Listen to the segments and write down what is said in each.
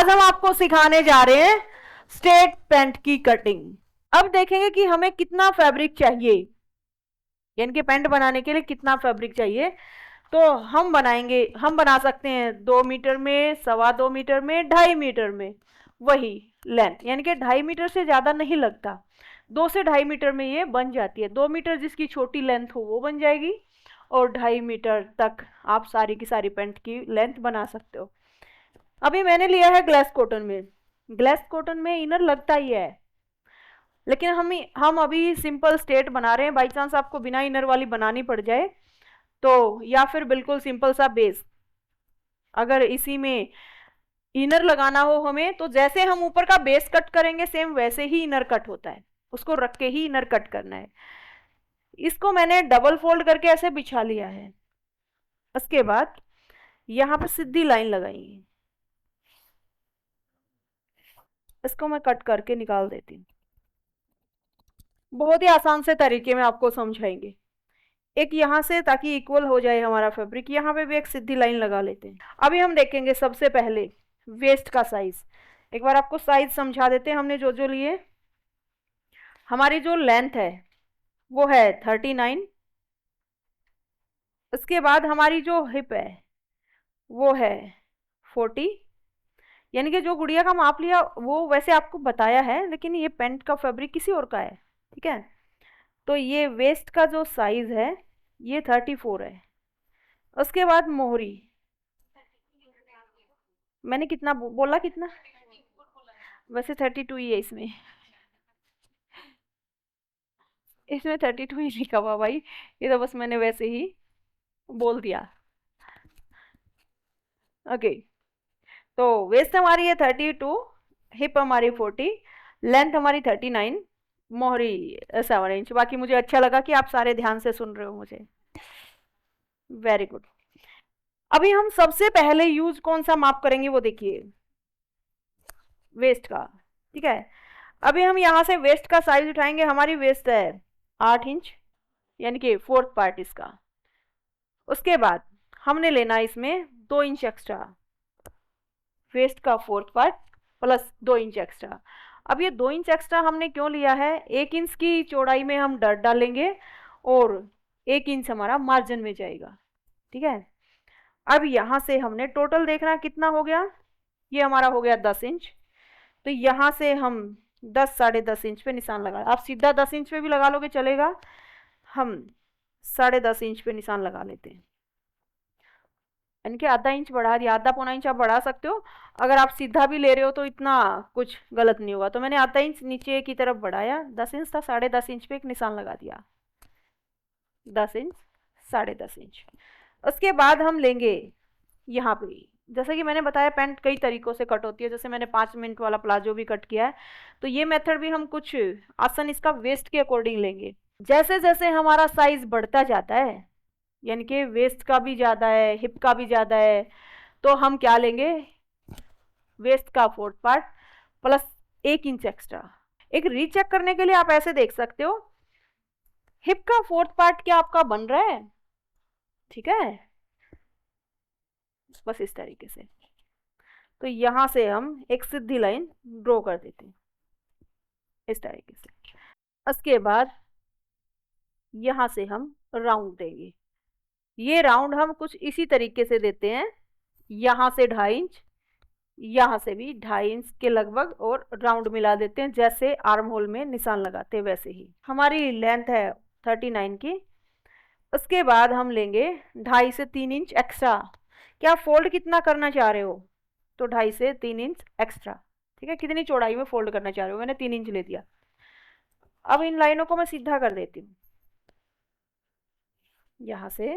आज हम आपको सिखाने जा रहे हैं स्ट्रेट पैंट की कटिंग। अब देखेंगे कि हमें कितना फैब्रिक चाहिए, यानी कि पैंट बनाने के लिए कितना फैब्रिक चाहिए। तो हम बना सकते हैं 2 मीटर में, 2.25 मीटर में, 2.5 मीटर में। वही लेंथ, यानी कि 2.5 मीटर से ज्यादा नहीं लगता, 2 से 2.5 मीटर में ये बन जाती है। 2 मीटर जिसकी छोटी लेंथ हो वो बन जाएगी, और 2.5 मीटर तक आप सारी की सारी पैंट की लेंथ बना सकते हो। अभी मैंने लिया है ग्लास कॉटन में। ग्लास कॉटन में इनर लगता ही है, लेकिन हम अभी सिंपल स्ट्रेट बना रहे हैं। बाई चांस आपको बिना इनर वाली बनानी पड़ जाए तो, या फिर बिल्कुल सिंपल सा बेस, अगर इसी में इनर लगाना हो हमें, तो जैसे हम ऊपर का बेस कट करेंगे सेम वैसे ही इनर कट होता है, उसको रख के ही इनर कट करना है। इसको मैंने डबल फोल्ड करके ऐसे बिछा लिया है। उसके बाद यहां पर सीधी लाइन लगाएंगे, इसको मैं कट करके निकाल देती हूँ। बहुत ही आसान से तरीके में आपको समझाएंगे। एक यहाँ से, ताकि इक्वल हो जाए हमारा फैब्रिक, यहाँ पे भी एक सीधी लाइन लगा लेते हैं। अभी हम देखेंगे सबसे पहले वेस्ट का साइज। एक बार आपको साइज समझा देते हैं हमने जो जो लिए। हमारी जो लेंथ है वो है 39। उसके बाद हमारी जो हिप है वो है 40, यानी कि जो गुड़िया का माप लिया वो वैसे आपको बताया है, लेकिन ये पेंट का फैब्रिक किसी और का है, ठीक है। तो ये वेस्ट का जो साइज है ये 34 है। उसके बाद मोहरी, मैंने कितना बोला, कितना? वैसे 32 ही है इसमें। इसमें 32 ही लिखा हुआ भाई, ये तो बस मैंने वैसे ही बोल दिया। ओके, तो वेस्ट हमारी है 32, हिप हमारी 40, लेंथ हमारी 39, मोहरी 7 इंच। बाकी मुझे अच्छा लगा कि आप सारे ध्यान से सुन रहे हो मुझे, वेरी गुड। अभी हम सबसे पहले यूज कौन सा माप करेंगे वो देखिए, वेस्ट का, ठीक है। अभी हम यहाँ से वेस्ट का साइज उठाएंगे। हमारी वेस्ट है 8 इंच, यानी कि 4th पार्ट इसका। उसके बाद हमने लेना इसमें 2 इंच एक्स्ट्रा, वेस्ट का 4th part plus 2 inch extra. अब ये 2 इंच एक्स्ट्रा हमने क्यों लिया है? 1 इंच की चौड़ाई में हम डट डालेंगे और 1 इंच हमारा मार्जिन में जाएगा, ठीक है। अब यहाँ से हमने टोटल देखना कितना हो गया, ये हमारा हो गया 10 इंच। तो यहाँ से हम 10 10.5 इंच पे निशान लगा, आप सीधा 10 इंच पे भी लगा लोगे चलेगा, हम 10.5 इंच पे निशान लगा लेते हैं। यानी कि आधा इंच बढ़ा दिया, आधा पौना इंच आप बढ़ा सकते हो। अगर आप सीधा भी ले रहे हो तो इतना कुछ गलत नहीं होगा। तो मैंने आधा इंच नीचे की तरफ बढ़ाया, 10 इंच था, 10.5 इंच पे एक निशान लगा दिया, 10 इंच 10.5 इंच। उसके बाद हम लेंगे यहाँ पे, जैसे कि मैंने बताया पैंट कई तरीकों से कट होती है, जैसे मैंने 5 मिनट वाला प्लाजो भी कट किया है, तो ये मेथड भी हम कुछ आसन इसका वेस्ट के अकॉर्डिंग लेंगे। जैसे जैसे हमारा साइज बढ़ता जाता है, यानी कि वेस्ट का भी ज़्यादा है, हिप का भी ज़्यादा है, तो हम क्या लेंगे, वेस्ट का 4th part plus 1 inch extra. एक रीचेक करने के लिए आप ऐसे देख सकते हो, हिप का 4th पार्ट क्या आपका बन रहा है, ठीक है, बस इस तरीके से। तो यहां से हम एक सीधी लाइन ड्रॉ कर देते हैं इस तरीके से। उसके बाद यहां से हम राउंड देंगे। ये राउंड हम कुछ इसी तरीके से देते हैं, यहां से 2.5 इंच, यहां से भी 2.5 इंच के लगभग, और राउंड मिला देते हैं जैसे आर्म होल में निशान लगाते हैं वैसे ही। हमारी लेंथ है 39 की। उसके बाद हम लेंगे 2.5 से 3 इंच एक्स्ट्रा। क्या फोल्ड कितना करना चाह रहे हो, तो 2.5 से 3 इंच एक्स्ट्रा, ठीक है। कितनी चौड़ाई में फोल्ड करना चाह रहे हो, मैंने 3 इंच ले दिया। अब इन लाइनों को मैं सीधा कर देती हूँ, यहां से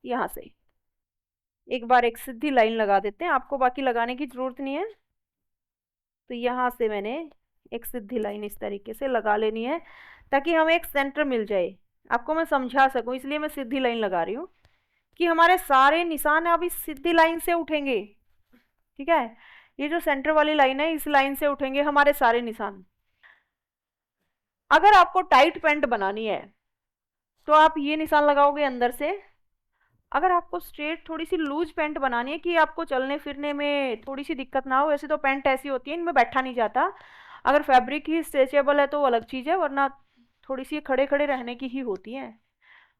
यहां से एक बार एक सीधी लाइन लगा देते हैं, आपको बाकी लगाने की जरूरत नहीं है। तो यहां से मैंने एक सीधी लाइन इस तरीके से लगा लेनी है, ताकि हमें एक सेंटर मिल जाए। आपको मैं समझा सकूं इसलिए मैं सीधी लाइन लगा रही हूँ, कि हमारे सारे निशान अब इस सीधी लाइन से उठेंगे, ठीक है। ये जो सेंटर वाली लाइन है, इस लाइन से उठेंगे हमारे सारे निशान। अगर आपको टाइट पैंट बनानी है तो आप ये निशान लगाओगे अंदर से, अगर आपको स्ट्रेट थोड़ी सी लूज पैंट बनानी है कि आपको चलने फिरने में थोड़ी सी दिक्कत ना हो, वैसे तो पैंट ऐसी होती है इनमें बैठा नहीं जाता। अगर फैब्रिक ही स्ट्रेचेबल है तो वो अलग चीज़ है, वरना थोड़ी सी खड़े खड़े रहने की ही होती है।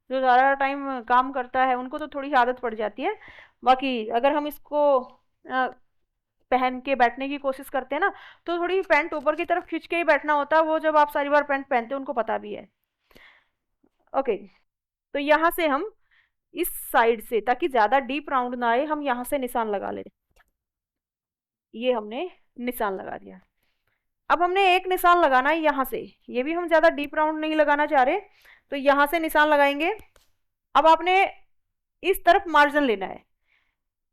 जो ज़्यादा टाइम काम करता है उनको तो थोड़ी सी आदत पड़ जाती है। बाकी अगर हम इसको पहन के बैठने की कोशिश करते हैं ना, तो थोड़ी पैंट ऊपर की तरफ खींच के ही बैठना होता है, वो जब आप सारी बार पैंट पहनते हैं उनको पता भी है। ओके, तो यहाँ से हम इस साइड से, ताकि ज्यादा डीप राउंड ना आए, हम यहाँ से निशान लगा ले। ये हमने निशान लगा दिया। अब हमने एक निशान लगाना है यहाँ से, ये भी हम ज्यादा डीप राउंड नहीं लगाना चाह रहे, तो यहाँ से निशान लगाएंगे। अब आपने इस तरफ मार्जिन लेना है,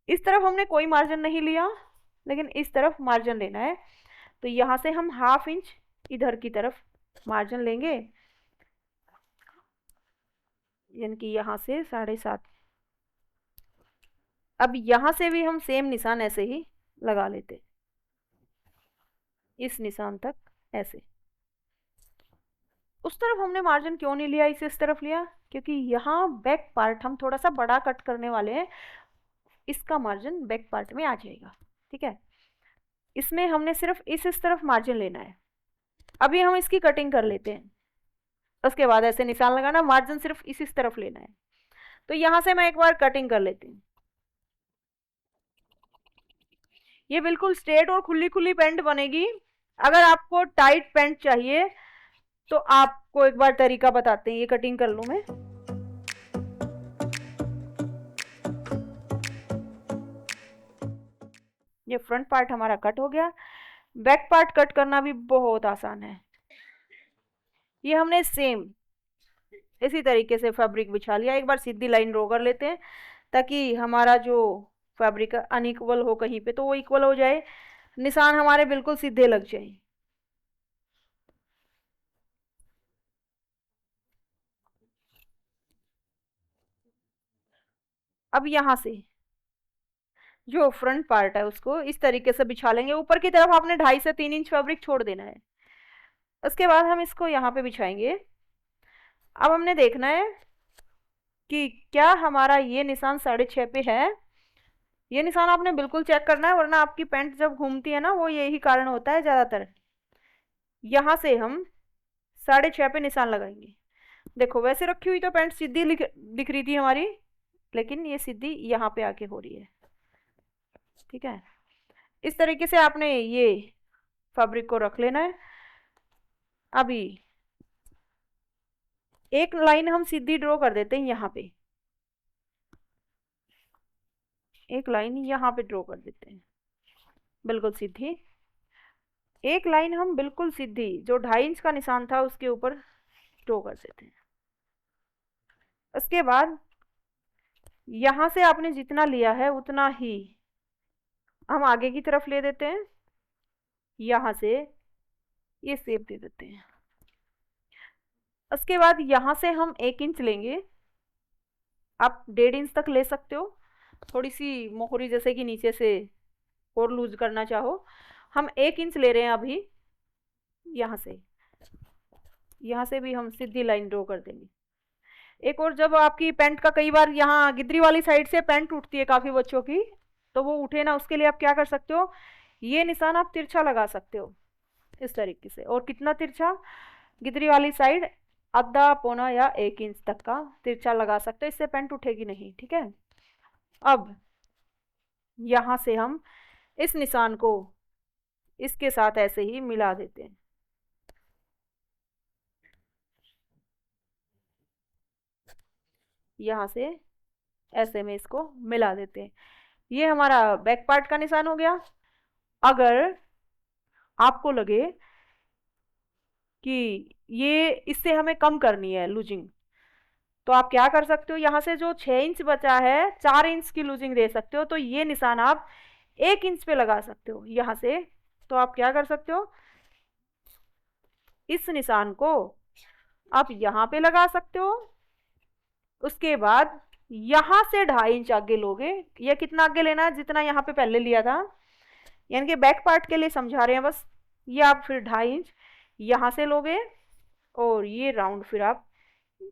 इस तरफ हमने कोई मार्जिन नहीं लिया, लेकिन इस तरफ मार्जिन लेना है। तो यहाँ से हम 1/2 इंच इधर की तरफ मार्जिन लेंगे, यानी कि यहाँ से 7.5। अब यहाँ से भी हम सेम निशान ऐसे ही लगा लेते, इस निशान तक ऐसे। उस तरफ हमने मार्जिन क्यों नहीं लिया, इसे इस तरफ लिया क्योंकि यहाँ बैक पार्ट हम थोड़ा सा बड़ा कट करने वाले हैं, इसका मार्जिन बैक पार्ट में आ जाएगा। ठीक है, इसमें हमने सिर्फ इस तरफ मार्जिन लेना है। अभी हम इसकी कटिंग कर लेते हैं, उसके बाद ऐसे निशान लगाना, मार्जिन सिर्फ इस तरफ लेना है। तो यहाँ से मैं एक बार कटिंग कर लेती हूँ। ये बिल्कुल स्ट्रेट और खुली खुली पैंट बनेगी। अगर आपको टाइट पैंट चाहिए तो आपको एक बार तरीका बताते हैं, ये कटिंग कर लूं मैं। ये फ्रंट पार्ट हमारा कट हो गया, बैक पार्ट कट करना भी बहुत आसान है। ये हमने सेम इसी तरीके से फैब्रिक बिछा लिया। एक बार सीधी लाइन ड्रॉ कर लेते हैं ताकि हमारा जो फैब्रिक अनइक्वल हो कहीं पे तो वो इक्वल हो जाए, निशान हमारे बिल्कुल सीधे लग जाए। अब यहाँ से जो फ्रंट पार्ट है उसको इस तरीके से बिछा लेंगे। ऊपर की तरफ आपने 2.5 से 3 इंच फैब्रिक छोड़ देना है। उसके बाद हम इसको यहाँ पे बिछाएंगे। अब हमने देखना है कि क्या हमारा ये निशान 6.5 पे है। ये निशान आपने बिल्कुल चेक करना है, वरना आपकी पैंट जब घूमती है ना, वो यही कारण होता है ज़्यादातर। यहाँ से हम 6.5 पे निशान लगाएंगे। देखो वैसे रखी हुई तो पैंट सीधी दिख रही थी हमारी, लेकिन ये सीधी यहाँ पे आके हो रही है। ठीक है, इस तरीके से आपने ये फैब्रिक को रख लेना है। अभी एक लाइन हम सीधी ड्रॉ कर देते हैं, यहाँ पे एक लाइन यहाँ पे ड्रॉ कर देते हैं, बिल्कुल सीधी। एक लाइन हम बिल्कुल सीधी जो 2.5 इंच का निशान था उसके ऊपर ड्रॉ कर देते हैं। उसके बाद यहाँ से आपने जितना लिया है उतना ही हम आगे की तरफ ले देते हैं, यहाँ से ये शेप दे देते हैं। उसके बाद यहाँ से हम 1 इंच लेंगे, आप 1.5 इंच तक ले सकते हो, थोड़ी सी मोहरी जैसे कि नीचे से और लूज करना चाहो। हम 1 इंच ले रहे हैं अभी। यहाँ से भी हम सीधी लाइन ड्रॉ कर देंगे। एक और, जब आपकी पैंट का कई बार यहाँ गिद्री वाली साइड से पैंट टूटती है काफ़ी बच्चों की, तो वो उठे ना, उसके लिए आप क्या कर सकते हो, ये निशान आप तिरछा लगा सकते हो इस तरीके से। और कितना तिरछा, गिद्री वाली साइड आधा पौना या 1 इंच तक का तिरछा लगा सकते हो, इससे पैंट उठेगी नहीं। ठीक है, अब यहाँ से हम इस निशान को इसके साथ ऐसे ही मिला देते हैं। यहाँ से ऐसे में इसको मिला देते हैं। ये हमारा बैक पार्ट का निशान हो गया। अगर आपको लगे कि ये इससे हमें कम करनी है लूजिंग, तो आप क्या कर सकते हो, यहाँ से जो 6 इंच बचा है 4 इंच की लूजिंग दे सकते हो। तो ये निशान आप 1 इंच पे लगा सकते हो यहाँ से। तो आप क्या कर सकते हो, इस निशान को आप यहाँ पे लगा सकते हो। उसके बाद यहाँ से 2.5 इंच आगे लोगे, या कितना आगे लेना है, जितना यहाँ पे पहले लिया था, यानी कि बैक पार्ट के लिए समझा रहे हैं बस। ये आप फिर 2.5 इंच यहाँ से लोगे और ये राउंड फिर आप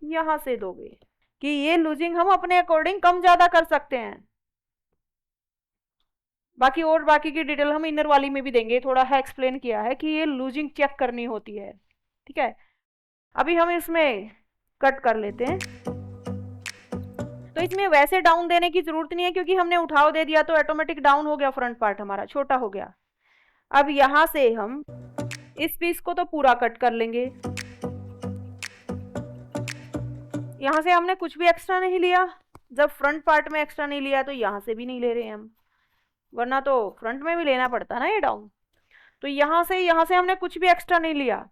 यहाँ से दोगे। कि ये लूजिंग हम अपने अकॉर्डिंग कम ज्यादा कर सकते हैं। बाकी की डिटेल हम इनर वाली में भी देंगे, थोड़ा है एक्सप्लेन किया है कि ये लूजिंग चेक करनी होती है। ठीक है, अभी हम इसमें कट कर लेते हैं। तो इसमें वैसे डाउन देने की जरूरत नहीं है, क्योंकि हमने उठाव दे दिया तो ऑटोमेटिक डाउन हो गया, फ्रंट पार्ट हमारा छोटा हो गया। अब यहां से हम इस पीस को तो पूरा कट कर लेंगे। यहां से हमने कुछ भी एक्स्ट्रा नहीं लिया, जब फ्रंट पार्ट में एक्स्ट्रा नहीं लिया तो यहां से भी नहीं ले रहे हैं हम, वरना तो फ्रंट में भी लेना पड़ता ना ये डाउन। तो यहां से हमने कुछ भी एक्स्ट्रा नहीं लिया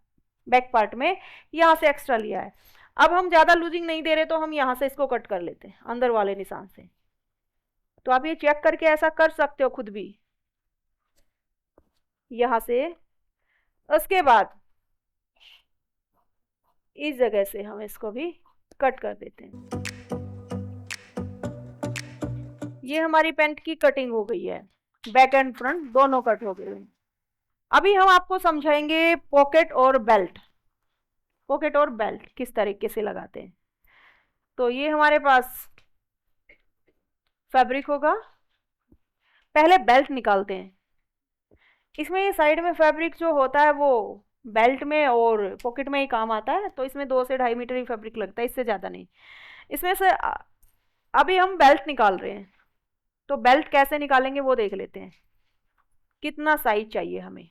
बैक पार्ट में, यहां से एक्स्ट्रा लिया है। अब हम ज्यादा लूजिंग नहीं दे रहे तो हम यहां से इसको कट कर लेते हैं अंदर वाले निशान से। तो आप ये चेक करके ऐसा कर सकते हो खुद भी, यहां से। उसके बाद इस जगह से हम इसको भी कट कर देते हैं। ये हमारी पैंट की कटिंग हो गई है, बैक एंड फ्रंट दोनों कट हो गए हैं। अभी हम आपको समझाएंगे पॉकेट और बेल्ट। पॉकेट और बेल्ट किस तरीके से लगाते हैं। तो ये हमारे पास फैब्रिक होगा, पहले बेल्ट निकालते हैं। इसमें ये साइड में फैब्रिक जो होता है वो बेल्ट में और पॉकेट में ही काम आता है, तो इसमें 2 से 2.5 मीटर ही फैब्रिक लगता है, इससे ज़्यादा नहीं। इसमें से अभी हम बेल्ट निकाल रहे हैं, तो बेल्ट कैसे निकालेंगे वो देख लेते हैं, कितना साइज चाहिए हमें।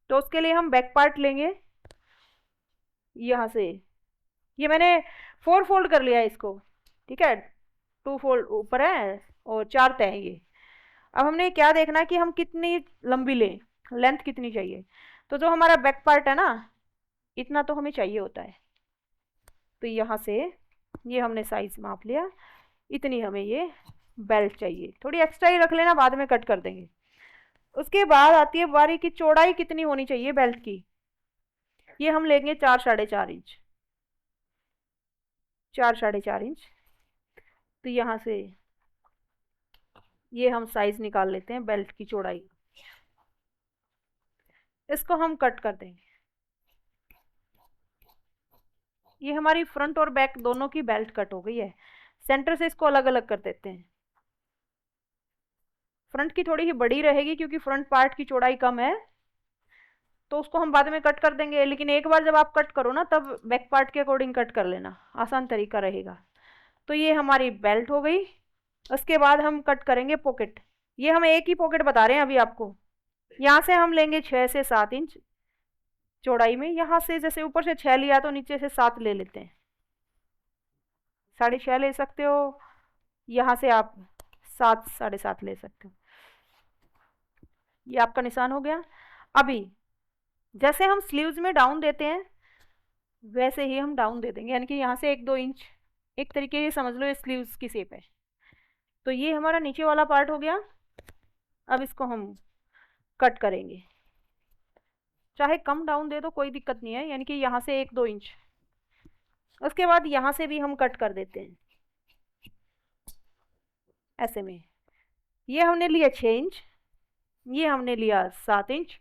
तो उसके लिए हम बैक पार्ट लेंगे, यहाँ से ये मैंने 4 फोल्ड कर लिया है इसको। ठीक है, 2 फोल्ड ऊपर है और 4 तय है ये। अब हमने क्या देखना है कि हम कितनी लंबी लें, लेंथ कितनी चाहिए। तो जो हमारा बैक पार्ट है ना, इतना तो हमें चाहिए होता है। तो यहाँ से ये हमने साइज माप लिया, इतनी हमें ये बेल्ट चाहिए। थोड़ी एक्स्ट्रा ही रख लेना, बाद में कट कर देंगे। उसके बाद आती है बारी की चौड़ाई कितनी होनी चाहिए बेल्ट की। ये हम लेंगे 4 साढ़े 4 इंच, 4 साढ़े 4 इंच। तो यहाँ से ये हम साइज निकाल लेते हैं बेल्ट की चौड़ाई, इसको हम कट कर देंगे। ये हमारी फ्रंट और बैक दोनों की बेल्ट कट हो गई है। सेंटर से इसको अलग अलग कर देते हैं। फ्रंट की थोड़ी ही बड़ी रहेगी क्योंकि फ्रंट पार्ट की चौड़ाई कम है, तो उसको हम बाद में कट कर देंगे। लेकिन एक बार जब आप कट करो ना, तब बैक पार्ट के अकॉर्डिंग कट कर लेना, आसान तरीका रहेगा। तो ये हमारी बेल्ट हो गई। उसके बाद हम कट करेंगे पॉकेट। ये हम एक ही पॉकेट बता रहे हैं अभी आपको। यहाँ से हम लेंगे 6 से 7 इंच चौड़ाई में। यहाँ से जैसे ऊपर से 6 लिया तो नीचे से 7 ले लेते हैं, 6.5 ले सकते हो। यहाँ से आप 7 साढ़े 7 ले सकते हो। ये आपका निशान हो गया। अभी जैसे हम स्लीव्स में डाउन देते हैं वैसे ही हम डाउन दे देंगे, यानी कि यहाँ से 1-2 इंच, एक तरीके से समझ लो ये स्लीव्स की शेप है। तो ये हमारा नीचे वाला पार्ट हो गया। अब इसको हम कट करेंगे, चाहे कम डाउन दे दो कोई दिक्कत नहीं है, यानी कि यहाँ से 1-2 इंच। उसके बाद यहाँ से भी हम कट कर देते हैं ऐसे में। ये हमने लिया 6 इंच, ये हमने लिया 7 इंच,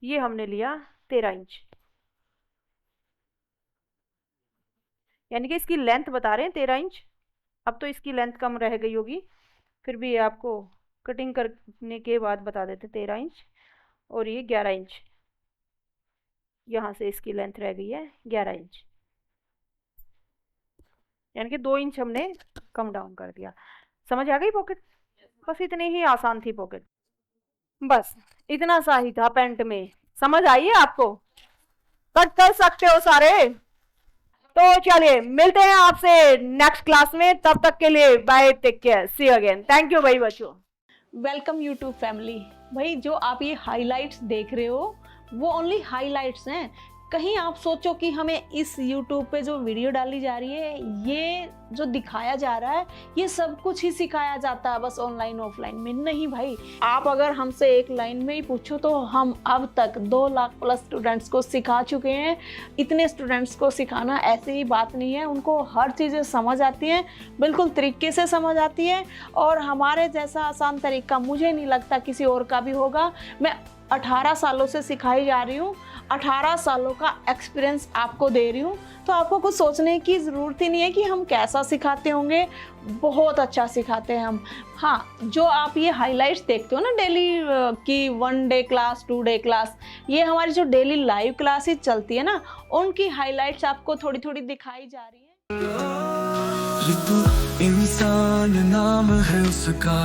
ये हमने लिया 13 इंच, यानी कि इसकी लेंथ बता रहे हैं 13 इंच। अब तो इसकी लेंथ कम रह गई होगी, फिर भी आपको कटिंग करने के बाद बता देते 13 इंच। और ये 11 इंच, यहाँ से इसकी लेंथ रह गई है 11 इंच, यानी कि 2 इंच हमने कम डाउन कर दिया। समझ आ गई पॉकेट? बस इतनी ही आसान थी पॉकेट, बस इतना सा ही था पैंट में। समझ आई है आपको? कट कर सकते हो सारे। तो चलिए मिलते हैं आपसे नेक्स्ट क्लास में, तब तक के लिए bye, take care, see you again. Thank you भाई बच्चों। Welcome YouTube family. भाई जो आप ये हाइलाइट्स देख रहे हो वो ओनली हाइलाइट्स हैं। कहीं आप सोचो कि हमें इस यूट्यूब पे जो वीडियो डाली जा रही है, ये जो दिखाया जा रहा है, ये सब कुछ ही सिखाया जाता है बस ऑनलाइन ऑफलाइन में? नहीं भाई, आप अगर हमसे एक लाइन में ही पूछो तो हम अब तक 2 लाख प्लस स्टूडेंट्स को सिखा चुके हैं। इतने स्टूडेंट्स को सिखाना ऐसी ही बात नहीं है, उनको हर चीज़ें समझ आती हैं, बिल्कुल तरीके से समझ आती है। और हमारे जैसा आसान तरीका मुझे नहीं लगता किसी और का भी होगा। मैं 18 सालों से सिखाई जा रही हूँ, 18 सालों का एक्सपीरियंस आपको दे रही हूँ, तो आपको कुछ सोचने की ज़रूरत ही नहीं है कि हम कैसा सिखाते होंगे, बहुत अच्छा सिखाते हैं हम। हाँ, जो आप ये हाइलाइट्स देखते हो ना डेली की 1 डे क्लास, 2 डे क्लास, ये हमारी जो डेली लाइव क्लासेस चलती है ना, उनकी हाइलाइट्स आपको थोड़ी थोड़ी दिखाई जा रही है। ऋतु इंसान नाम है उसका,